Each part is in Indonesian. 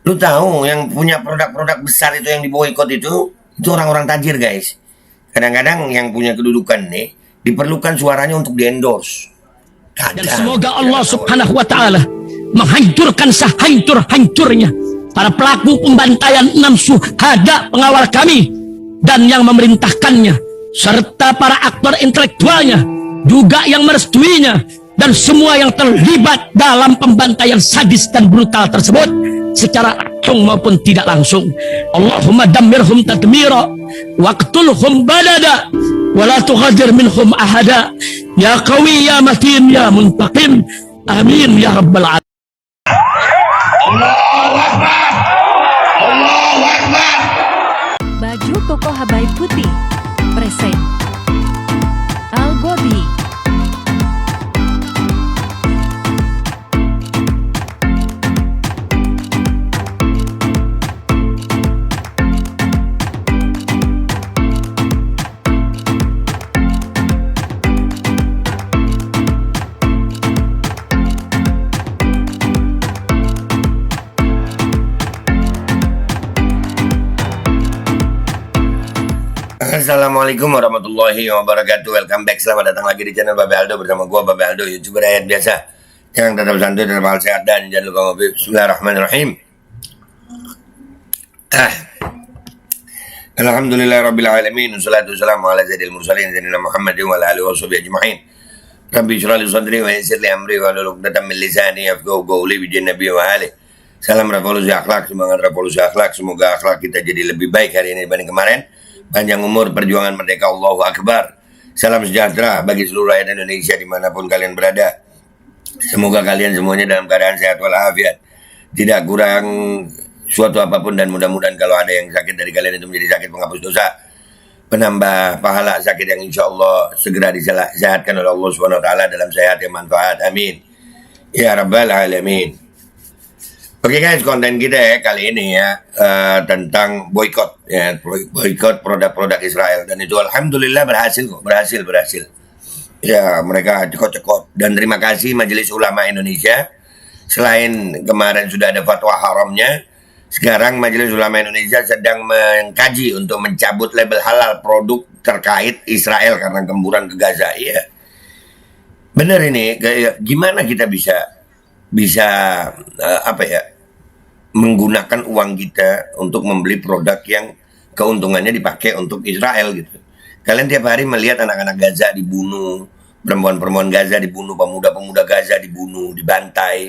Lu tahu yang punya produk-produk besar itu yang diboikot itu orang-orang tajir, guys. Kadang-kadang yang punya kedudukan nih diperlukan suaranya untuk di-endorse. Dan semoga Allah Subhanahu wa taala menghancurkan sehancur-hancurnya para pelaku pembantaian 6 syuhada pengawal kami dan yang memerintahkannya, serta para aktor intelektualnya juga yang merestuinya, dan semua yang terlibat dalam pembantaian sadis dan brutal tersebut secara langsung maupun tidak langsung. Allahumma dammirhum tadmira waqtulhum balada wala tughadir minhum ahada ya qawi ya matin ya muntaqim amin ya rabbal alamin. Allahu Akbar, Allahu Akbar. Baju koko Habaib putih present Al-Godi. Assalamualaikum warahmatullahi wabarakatuh. Welcome back, selamat datang lagi di channel Babe Aldo bersama gua Babe Aldo, YouTuber rakyat biasa yang tetap santuy dalam hal sehat dan jangan lupa ngopi. Bismillahirrahmanirrahim. Alhamdulillahirabbil alamin, wassalatu wassalamu ala sayyidil mursalin sayyidina Muhammadin wa ala alihi washabihi ajmain. Rabbi shrah li sadri wa yassir li amri wa hlul 'uqdatam min lisani yafqahu qawli bi nabi wa ali. Salam revolusi akhlak, semangat revolusi akhlak. Semoga akhlak kita jadi lebih baik hari ini dibanding kemarin. Panjang umur, perjuangan merdeka, Allahu Akbar. Salam sejahtera bagi seluruh rakyat Indonesia dimanapun kalian berada. Semoga kalian semuanya dalam keadaan sehat walafiat, tidak kurang suatu apapun, dan mudah-mudahan kalau ada yang sakit dari kalian itu menjadi sakit penghapus dosa, penambah pahala sakit yang insya Allah segera disehatkan oleh Allah Subhanahu Wa Taala dalam sehat yang manfaat. Amin ya rabbal alamin. Oke guys, konten kita ya kali ini ya tentang boykot ya, boykot produk-produk Israel, dan itu alhamdulillah berhasil kok, berhasil. Ya, mereka cekot-cekot, dan terima kasih Majelis Ulama Indonesia. Selain kemarin sudah ada fatwa haramnya, sekarang Majelis Ulama Indonesia sedang mengkaji untuk mencabut label halal produk terkait Israel karena gemburan ke Gaza. Ya, benar ini, gimana kita bisa apa ya, menggunakan uang kita untuk membeli produk yang keuntungannya dipakai untuk Israel gitu. Kalian tiap hari melihat anak-anak Gaza dibunuh, perempuan-perempuan Gaza dibunuh, pemuda-pemuda Gaza dibunuh, dibantai.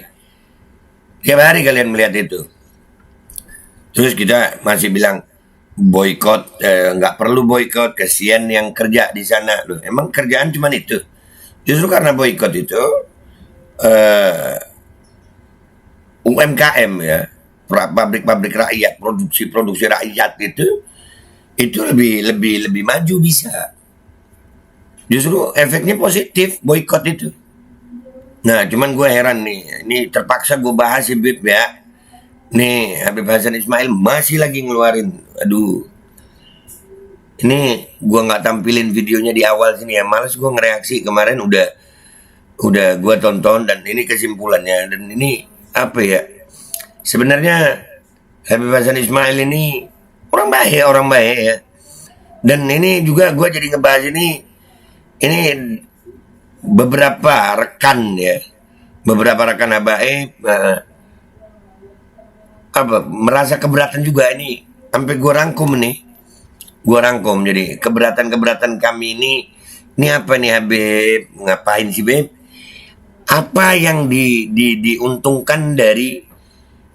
Tiap hari kalian melihat itu. Terus kita masih bilang boykot, nggak perlu boykot, kasihan yang kerja di sana. Loh, emang kerjaan cuma itu? Justru karena boykot itu UMKM ya, pabrik-pabrik rakyat, produksi rakyat itu lebih maju bisa. Justru efeknya positif boykot itu. Nah, cuman gue heran nih, ini terpaksa gue bahas sih Bib ya. Nih, Habib Hasan Ismail masih lagi ngeluarin, aduh. Ini gue nggak tampilin videonya di awal sini ya, males gue ngereaksi. Kemarin udah gue tonton, dan ini kesimpulannya, dan ini apa ya? Sebenarnya Habib Hasan Ismail ini orang baik ya. Dan ini juga gue jadi ngebahas ini beberapa rekan habaib merasa keberatan juga ini, sampai gue rangkum. Jadi keberatan kami ini apa nih Habib, ngapain sih Beb? Apa yang diuntungkan dari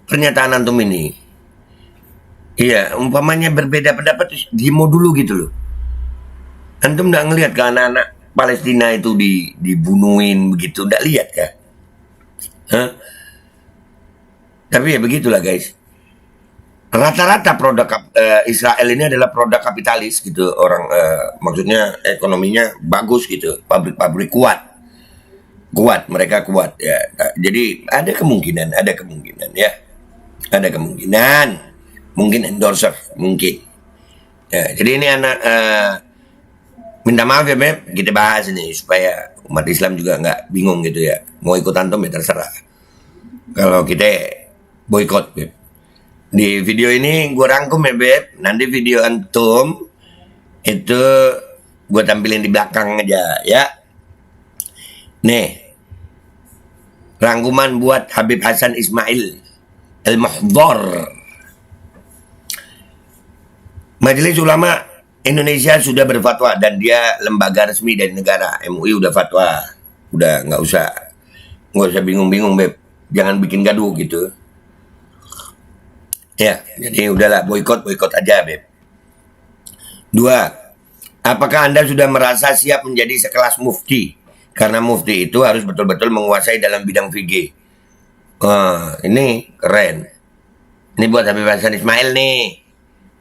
pernyataan antum ini? Iya, umpamanya berbeda pendapat, demo dulu gitu loh. Antum nggak ngelihat ke anak-anak Palestina itu dibunuhin begitu, nggak lihat kah? Hah? Tapi ya begitulah guys. Rata-rata produk Israel ini adalah produk kapitalis gitu, orang maksudnya ekonominya bagus gitu, pabrik-pabrik kuat, mereka kuat ya. Jadi ada kemungkinan ya. Ada kemungkinan, mungkin endorser, mungkin. Ya, jadi ini anak minta maaf ya Beb, kita bahas ini supaya umat Islam juga nggak bingung gitu ya. Mau ikut antum ya terserah. Kalau kita boykot Beb. Di video ini gue rangkum ya Beb. Nanti video antum itu gue tampilin di belakang aja ya. Nih, rangkuman buat Habib Hasan Ismail Al-Muhdhar. Majelis Ulama Indonesia sudah berfatwa dan dia lembaga resmi dari negara. MUI udah fatwa. Udah nggak usah bingung-bingung Beb. Jangan bikin gaduh gitu. Ya, jadi udahlah boikot aja Beb. 2. Apakah Anda sudah merasa siap menjadi sekelas mufti? Karena mufti itu harus betul-betul menguasai dalam bidang fikih. Ini keren. Ini buat Habib Hasan Ismail nih.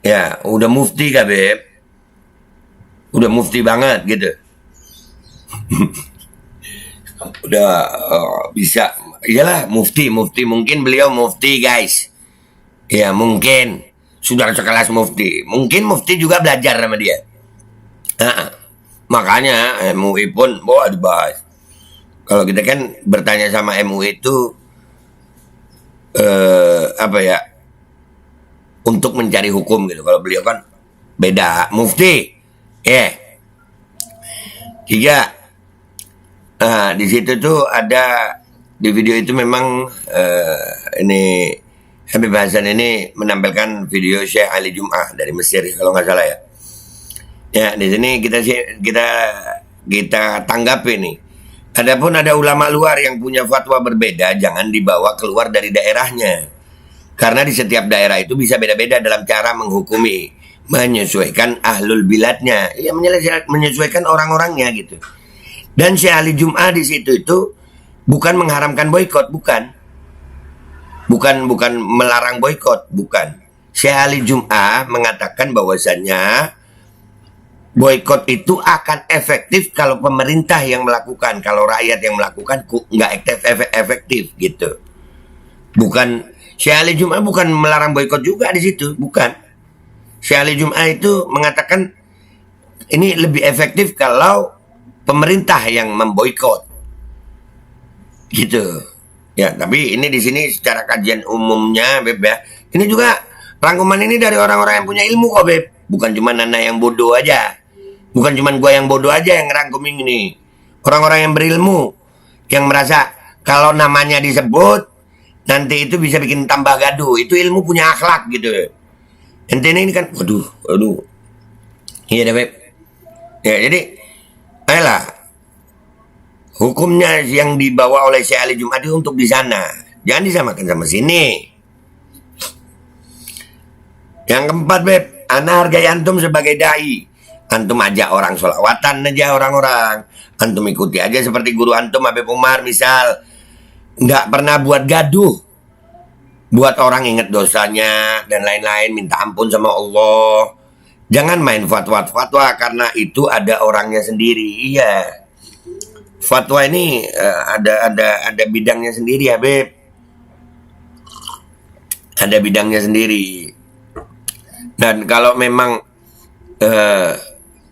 Ya, udah mufti kah Beb? Udah mufti banget gitu. Udah bisa. Iyalah mufti. Mungkin beliau mufti guys. Ya mungkin. Sudah sekelas mufti. Mungkin mufti juga belajar sama dia. Makanya MUI pun dibahas. Kalau kita kan bertanya sama MUI itu untuk mencari hukum gitu. Kalau beliau kan beda. Mufti. 3. Di situ tuh ada di video itu memang ini Habib Hasan ini menampilkan video Syekh Ali Jum'ah dari Mesir kalau nggak salah ya. Ya di sini kita tanggapi nih. Adapun ada ulama luar yang punya fatwa berbeda, jangan dibawa keluar dari daerahnya. Karena di setiap daerah itu bisa beda-beda dalam cara menghukumi, menyesuaikan ahlul biladnya, ya menyesuaikan orang-orangnya gitu. Dan Syekh Ali Jum'ah di situ itu bukan mengharamkan boikot, bukan melarang boikot, bukan. Syekh Ali Jum'ah mengatakan bahwasannya boikot itu akan efektif kalau pemerintah yang melakukan, kalau rakyat yang melakukan nggak efektif gitu. Bukan Syekh Ali Jum'ah bukan melarang boikot juga di situ, bukan. Syekh Ali Jum'ah itu mengatakan ini lebih efektif kalau pemerintah yang memboikot. Gitu. Ya, tapi ini di sini secara kajian umumnya, Beb ya. Ini juga rangkuman ini dari orang-orang yang punya ilmu kok, Beb. Bukan cuma Nana yang bodoh aja. Bukan cuma gua yang bodoh aja yang ngerangkum ini. Orang-orang yang berilmu yang merasa kalau namanya disebut nanti itu bisa bikin tambah gaduh. Itu ilmu punya akhlak gitu. Ente ini kan waduh. Iya deh, Beb. Ya, jadi ayolah. Hukumnya yang dibawa oleh Syekh Ali Jum'ah itu untuk di sana. Jangan disamakan sama sini. Yang keempat, Beb, ana hargai antum sebagai dai. Antum ajak orang sholawatan aja orang-orang. Antum ikuti aja seperti guru antum Habib Umar misal. Nggak pernah buat gaduh. Buat orang ingat dosanya dan lain-lain. Minta ampun sama Allah. Jangan main fatwa-fatwa karena itu ada orangnya sendiri. Iya. Fatwa ini ada bidangnya sendiri ya Beb. Ada bidangnya sendiri. Dan kalau memang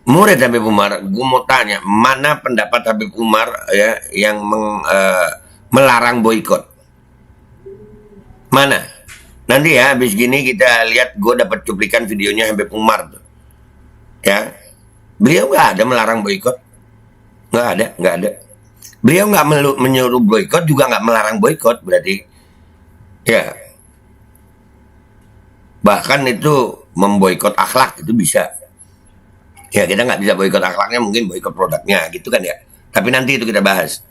murid Habib Umar, gue mau tanya mana pendapat Habib Umar ya yang melarang boikot? Mana? Nanti ya habis gini kita lihat, gue dapat cuplikan videonya Habib Umar tuh. Ya, beliau nggak ada melarang boikot, nggak ada. Beliau nggak menyuruh boikot juga nggak melarang boikot berarti. Ya, bahkan itu memboikot akhlak itu bisa. Ya kita nggak bisa boikot akhlaknya, mungkin boikot produknya gitu kan ya. Tapi nanti itu kita bahas.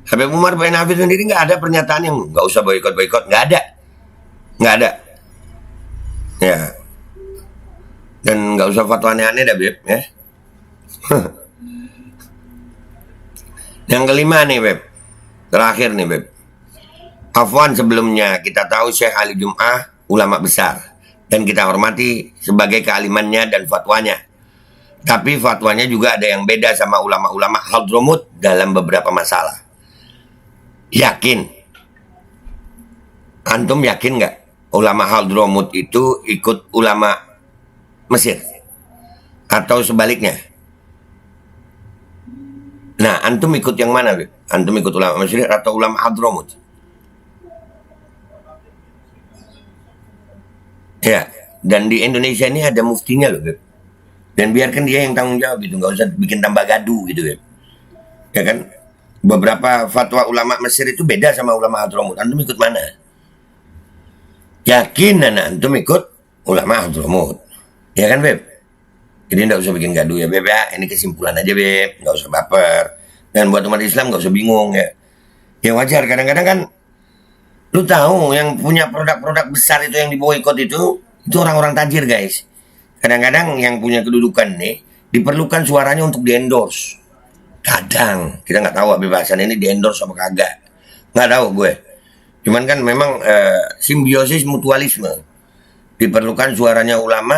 Habib Umar bin Hafidh sendiri nggak ada pernyataan yang nggak usah boikot, nggak ada. Ya. Dan nggak usah fatwa aneh-aneh dah Beb ya. Yang kelima nih Beb, terakhir nih Beb. Afwan sebelumnya kita tahu Syekh Ali Jum'ah ulama besar dan kita hormati sebagai kealimannya dan fatwanya. Tapi fatwanya juga ada yang beda sama ulama-ulama Hadramut dalam beberapa masalah. Yakin? Antum yakin nggak ulama Hadramut itu ikut ulama Mesir? Atau sebaliknya? Nah, antum ikut yang mana, Beb? Antum ikut ulama Mesir atau ulama Hadramut? Ya, dan di Indonesia ini ada muftinya loh, Beb. Dan biarkan dia yang tanggung jawab gitu, nggak usah bikin tambah gaduh gitu, Beb. Ya kan? Beberapa fatwa ulama Mesir itu beda sama ulama Hadramut. Antum ikut mana? Yakin anak antum ikut ulama Hadramut. Ya kan, Beb? Jadi nggak usah bikin gaduh ya, Beb ya. Ini kesimpulan aja, Beb. Nggak usah baper. Dan buat umat Islam nggak usah bingung ya. Ya wajar, kadang-kadang kan lu tahu yang punya produk-produk besar itu yang diboikot itu orang-orang tajir, guys. Kadang-kadang yang punya kedudukan nih diperlukan suaranya untuk di-endorse. Kadang kita nggak tahu kebebasan ini di-endorse apa kagak. Nggak tahu gue. Cuman kan memang simbiosis mutualisme. Diperlukan suaranya ulama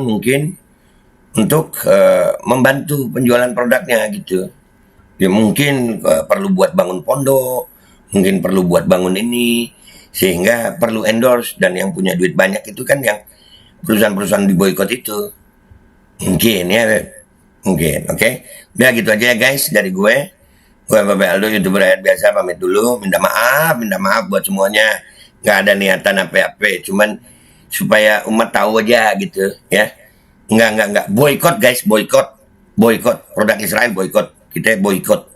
mungkin untuk membantu penjualan produknya gitu. Ya mungkin perlu buat bangun pondok, mungkin perlu buat bangun ini, sehingga perlu endorse, dan yang punya duit banyak itu kan yang perusahaan-perusahaan diboikot itu. Mungkin ya, Beb. Mungkin, oke. Udah gitu aja ya guys dari gue. Gue Babe Aldo, YouTuber rakyat biasa, pamit dulu. Minta maaf buat semuanya. Nggak ada niatan apa-apa, cuman supaya umat tahu aja gitu ya. Enggak. Boikot guys, boikot. Produk Israel boikot. Kita boikot.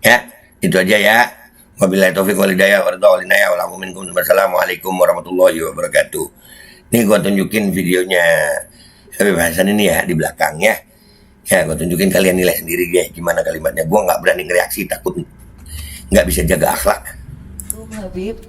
Ya, itu aja ya. Wabillahi taufiq wal hidayah wassalamualaikum warahmatullahi wabarakatuh. Ini gue tunjukin videonya Habib Hasan ini ya di belakang ya. Ya, gue tunjukin, kalian nilai sendiri ya gimana kalimatnya. Gue nggak berani ngereaksi, takut nggak bisa jaga akhlak. Habib,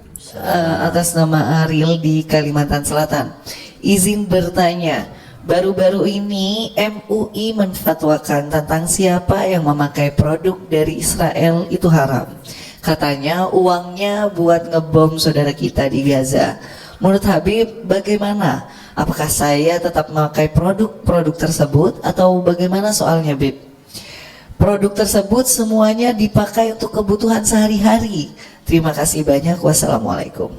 atas nama Ariel di Kalimantan Selatan, izin bertanya. Baru-baru ini MUI menfatwakan tentang siapa yang memakai produk dari Israel itu haram. Katanya uangnya buat ngebom saudara kita di Gaza. Menurut Habib bagaimana? Apakah saya tetap memakai produk tersebut atau bagaimana soalnya, Bib? Produk tersebut semuanya dipakai untuk kebutuhan sehari-hari. Terima kasih banyak. Wassalamualaikum.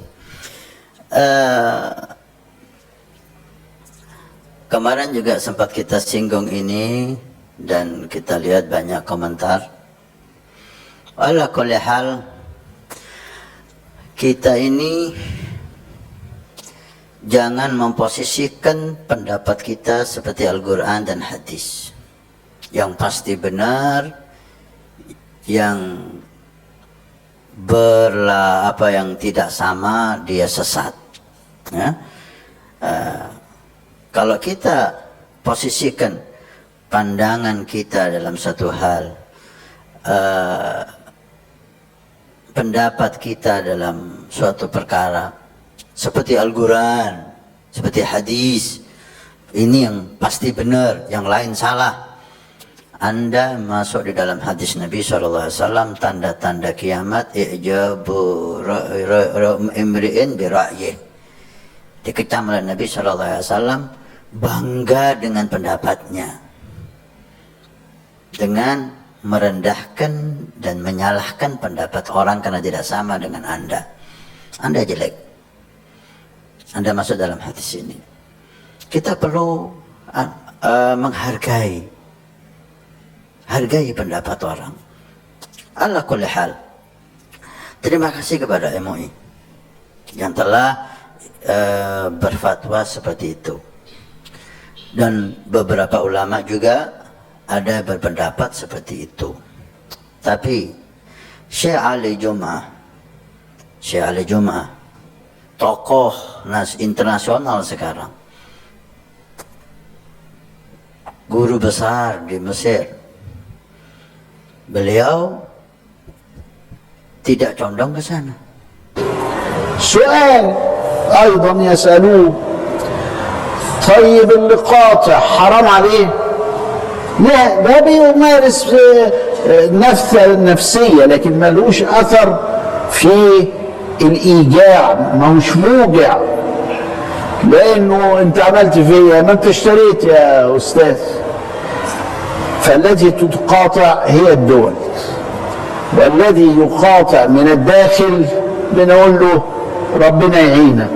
Kemarin juga sempat kita singgung ini dan kita lihat banyak komentar. Ala kulli hal, kita ini jangan memposisikan pendapat kita seperti Al-Quran dan hadis. Yang pasti benar, yang yang tidak sama dia sesat. Ya. Kalau kita posisikan pandangan kita dalam satu hal, pendapat kita dalam suatu perkara, seperti Al-Quran, seperti hadis, ini yang pasti benar, yang lain salah. Anda masuk di dalam hadis Nabi SAW, tanda-tanda kiamat, i'jabu imri'in bira'yih. Dikecam oleh Nabi SAW, bangga dengan pendapatnya, dengan merendahkan dan menyalahkan pendapat orang karena tidak sama dengan Anda. Anda jelek, Anda masuk dalam hadis ini. Kita perlu menghargai pendapat orang. Ala kulli hal, terima kasih kepada MUI yang telah berfatwa seperti itu. Dan beberapa ulama juga ada berpendapat seperti itu. Tapi Syekh Ali Jum'ah, tokoh internasional sekarang, guru besar di Mesir, beliau tidak condong ke sana. سؤال أيضا يسألوه طيب اللي قاطع حرام عليه؟ لا، ده بيمارس نفسية لكن ملوش أثر في الإيجاع، ماهوش موجع، لأنه أنت عملت فيا ما أنت اشتريت يا أستاذ. فالتي تقاطع هي الدول، والذي يقاطع من الداخل بنقول له ربنا يعينك،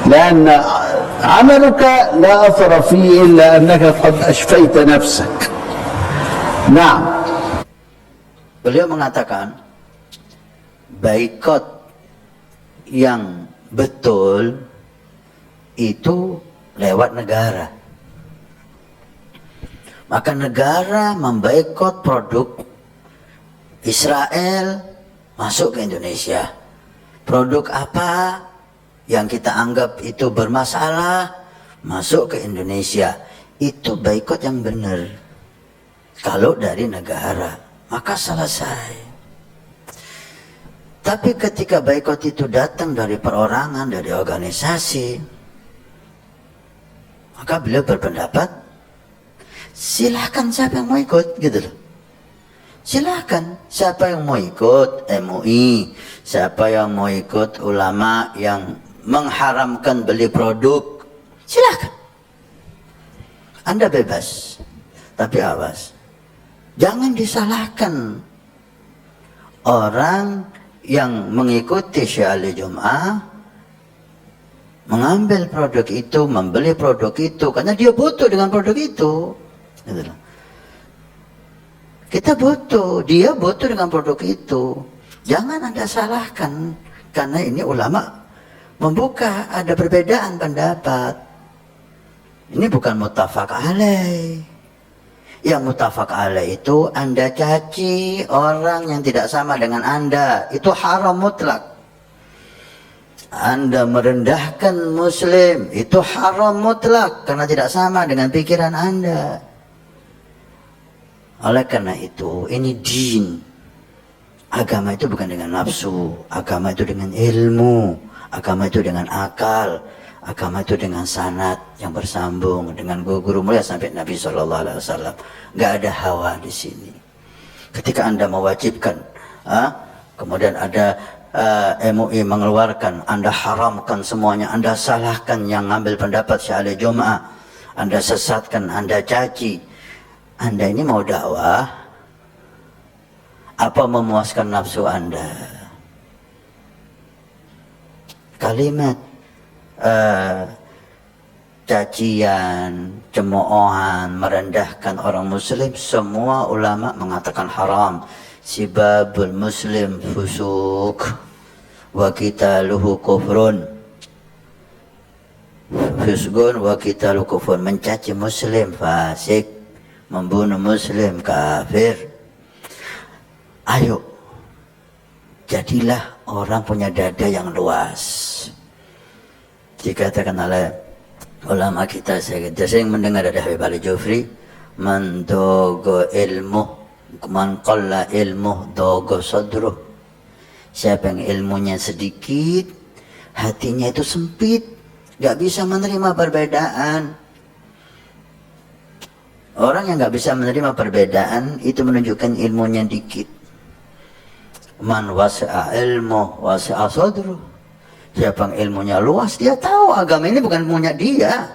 لأن عملك لا أثر فيه إلا أنك قد أشفيت نفسك. نعم. Beliau mengatakan boikot yang betul itu lewat negara. Maka negara memboikot produk Israel masuk ke Indonesia. Produk apa yang kita anggap itu bermasalah masuk ke Indonesia. Itu boikot yang benar. Kalau dari negara, maka selesai. Tapi ketika boikot itu datang dari perorangan, dari organisasi, maka beliau berpendapat, silahkan siapa yang mau ikut, gitu loh. Silahkan siapa yang mau ikut MUI, siapa yang mau ikut ulama yang mengharamkan beli produk, silahkan. Anda bebas, tapi awas, jangan disalahkan orang yang mengikuti Syiar Jum'ah, mengambil produk itu, membeli produk itu, karena dia butuh dengan produk itu. Kita butuh, dia butuh dengan produk itu. Jangan Anda salahkan, karena ini ulama membuka, ada perbedaan pendapat. Ini bukan muttafaq alaih. Yang muttafaq alaih itu Anda caci orang yang tidak sama dengan Anda, itu haram mutlak. Anda merendahkan muslim, itu haram mutlak karena tidak sama dengan pikiran Anda. Oleh karena itu, ini din. Agama itu bukan dengan nafsu, agama itu dengan ilmu, agama itu dengan akal, agama itu dengan sanad yang bersambung dengan guru mulia sampai Nabi SAW. Nggak ada hawa di sini. Ketika Anda mewajibkan, kemudian ada MUI mengeluarkan, Anda haramkan semuanya, Anda salahkan yang ngambil pendapat Syiar Jum'ah, Anda sesatkan, Anda caci. Anda ini mau dakwah apa memuaskan nafsu Anda? Kalimat cacian, cemoohan, merendahkan orang muslim, semua ulama mengatakan haram. Sibabul muslim fusuk wa qitaluhu kufrun. Fusgun wa qitaluhu kufrun, mencaci muslim fasik, membunuh muslim kafir. Ayo, jadilah orang punya dada yang luas. Dikatakan oleh ulama kita, saya sering mendengar dari Habib Ali Jufri, man dogo ilmu, man qalla ilmu dogo sadruh. Siapa yang ilmunya sedikit, hatinya itu sempit, gak bisa menerima perbedaan. Orang yang gak bisa menerima perbedaan itu menunjukkan ilmunya dikit. Man wasi'a ilmu wasi'a sadruh. Siapa yang ilmunya luas, dia tahu agama ini bukan punya dia.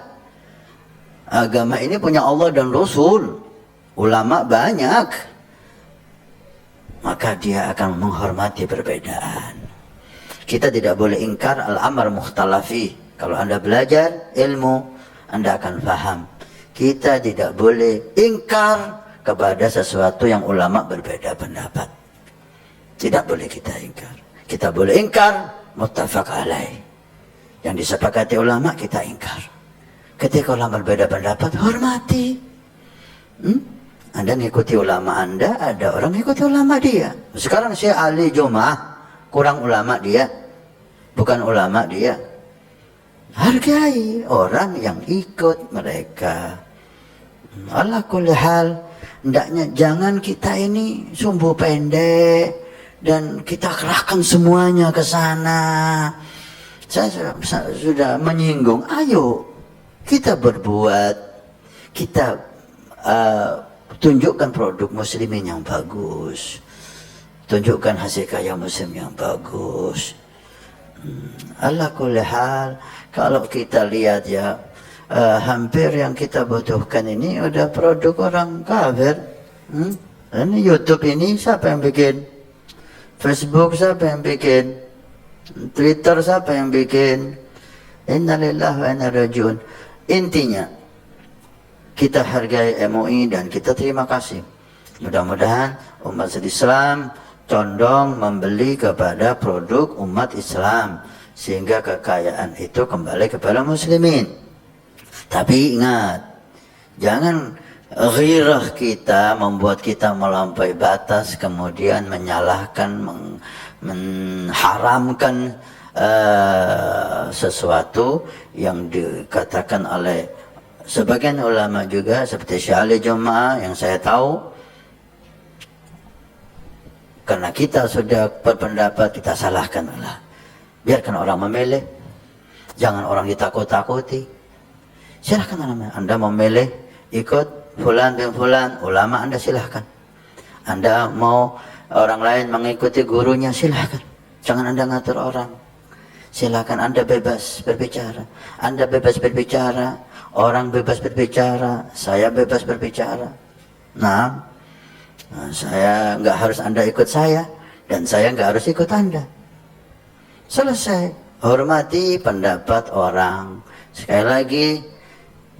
Agama ini punya Allah dan Rasul. Ulama banyak. Maka dia akan menghormati perbedaan. Kita tidak boleh ingkar al-amr mukhtalafi. Kalau Anda belajar ilmu, Anda akan paham. Kita tidak boleh ingkar kepada sesuatu yang ulama berbeda pendapat. Tidak boleh kita ingkar. Kita boleh ingkar muttafaq alaih. Yang disepakati ulama kita ingkar. Ketika ulama berbeda pendapat, hormati. Anda ngikuti ulama Anda, ada orang ngikuti ulama dia. Sekarang Syekh Ali Jum'ah kurang ulama dia, bukan ulama dia. Hargai orang yang ikut mereka. Ala kulli hal, hendaknya jangan kita ini sumbu pendek dan kita kerahkan semuanya ke sana. Saya sudah menyinggung, ayo kita berbuat, kita tunjukkan produk muslimin yang bagus, tunjukkan hasil karya muslim yang bagus. Ala kulli hal, kalau kita lihat ya, hampir yang kita butuhkan ini udah produk orang kafir. Ini YouTube ini siapa yang bikin? Facebook siapa yang bikin? Twitter siapa yang bikin? Innalillahi wa inna ilaihi raji'un. Intinya kita hargai MUI dan kita terima kasih. Mudah-mudahan umat Islam condong membeli kepada produk umat Islam. sehingga kekayaan itu kembali kepada muslimin. Tapi ingat, jangan ghirah kita membuat kita melampaui batas, kemudian menyalahkan, mengharamkan sesuatu yang dikatakan oleh sebagian ulama juga seperti Syekh Ali Jum'ah yang saya tahu. Karena kita sudah berpendapat, kita salahkan Allah. Biarkan orang memilih, jangan orang ditakut-takuti. Silahkan Anda memilih ikut fulan bin fulan, ulama Anda silahkan. Anda mau orang lain mengikuti gurunya, silahkan. Jangan Anda ngatur orang. Silahkan, Anda bebas berbicara. Anda bebas berbicara, orang bebas berbicara, saya bebas berbicara. Nah, saya nggak harus Anda ikut saya, dan saya nggak harus ikut Anda. Selesai. Hormati pendapat orang. Sekali lagi,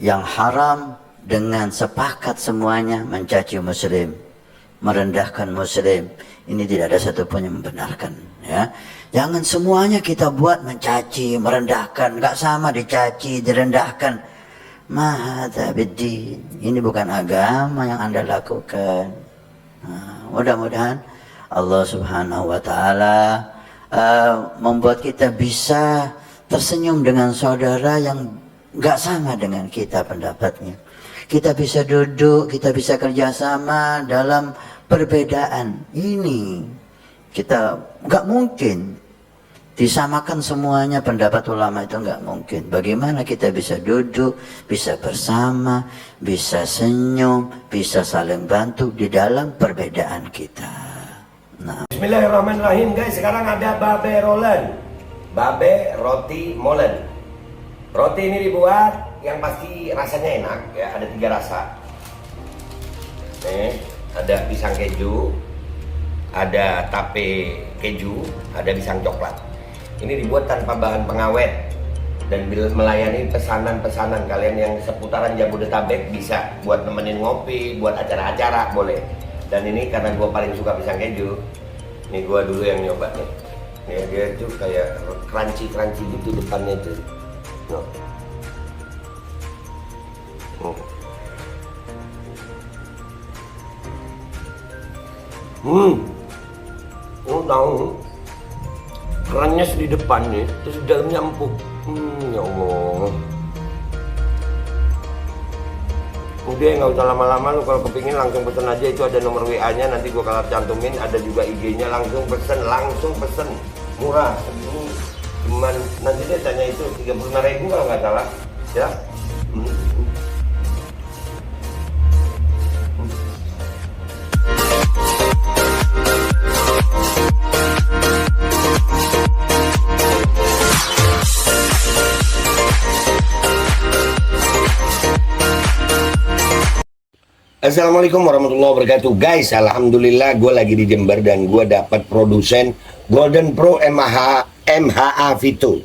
yang haram dengan sepakat semuanya mencaci muslim, merendahkan muslim. Ini tidak ada satupun yang membenarkan. Ya, jangan semuanya kita buat mencaci, merendahkan. Nggak sama dicaci, direndahkan. Mahadza biddin. Ini bukan agama yang Anda lakukan. Mudah-mudahan Allah Subhanahu wa Ta'ala membuat kita bisa tersenyum dengan saudara yang nggak sama dengan kita pendapatnya. Kita bisa duduk, kita bisa kerjasama dalam perbedaan ini. Kita nggak mungkin disamakan semuanya, pendapat ulama itu nggak mungkin. Bagaimana kita bisa duduk, bisa bersama, bisa senyum, bisa saling bantu di dalam perbedaan kita. Nah. Bismillahirrahmanirrahim guys, sekarang ada babe rolen, babe roti molen. Roti ini dibuat yang pasti rasanya enak ya, ada 3 rasa. Nih, ada pisang keju, ada tape keju, ada pisang coklat. Ini dibuat tanpa bahan pengawet dan melayani pesanan-pesanan kalian yang seputaran Jabodetabek, bisa buat nemenin ngopi, buat acara-acara boleh. Dan ini karena gue paling suka pisang keju, ini gue dulu yang nyoba nih. Nih dia tuh kayak crunchy gitu depannya tuh. No. Tahu kerannya di depan nih, terus di dalamnya empuk. Ya Allah. Udah nggak usah lama-lama, lu kalau kepingin langsung pesen aja, itu ada nomor WA-nya, nanti gua kalau cantumin, ada juga IG-nya, langsung pesen, murah. Cuman nanti dia tanya itu 35.000 kalau nggak salah ya. Assalamualaikum warahmatullahi wabarakatuh guys. Alhamdulillah gue lagi di Jember dan gue dapat produsen Golden Pro MHA Vito.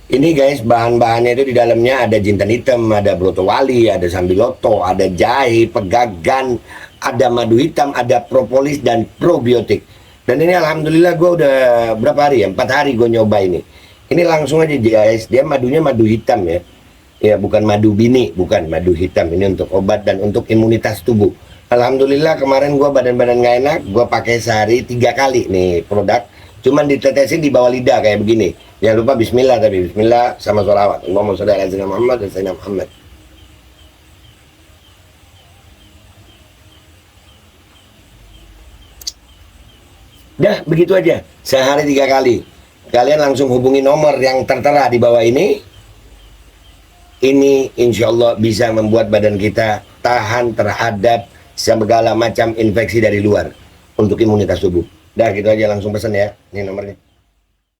Ini guys, bahan-bahannya itu di dalamnya ada jintan hitam, ada broto wali, ada sambiloto, ada jahe, pegagan, ada madu hitam, ada propolis dan probiotik. Dan ini alhamdulillah gue udah berapa hari ya? 4 hari gue nyoba ini. Ini langsung aja guys, dia madunya madu hitam ya. Ya bukan madu bini, bukan madu hitam. Ini untuk obat dan untuk imunitas tubuh. Alhamdulillah kemarin gue badan-badan gak enak, gue pakai sehari 3 kali nih produk. Cuman ditetesin di bawah lidah kayak begini. Jangan lupa bismillah, tapi bismillah sama sholawat. Allahumma sholli ala sayyidina Muhammad dan sayyidina Muhammad. Dah begitu aja, sehari 3 kali. Kalian langsung hubungi nomor yang tertera di bawah ini. Ini insya Allah bisa membuat badan kita tahan terhadap segala macam infeksi dari luar untuk imunitas tubuh. Dah gitu aja, langsung pesan ya. Ini nomornya.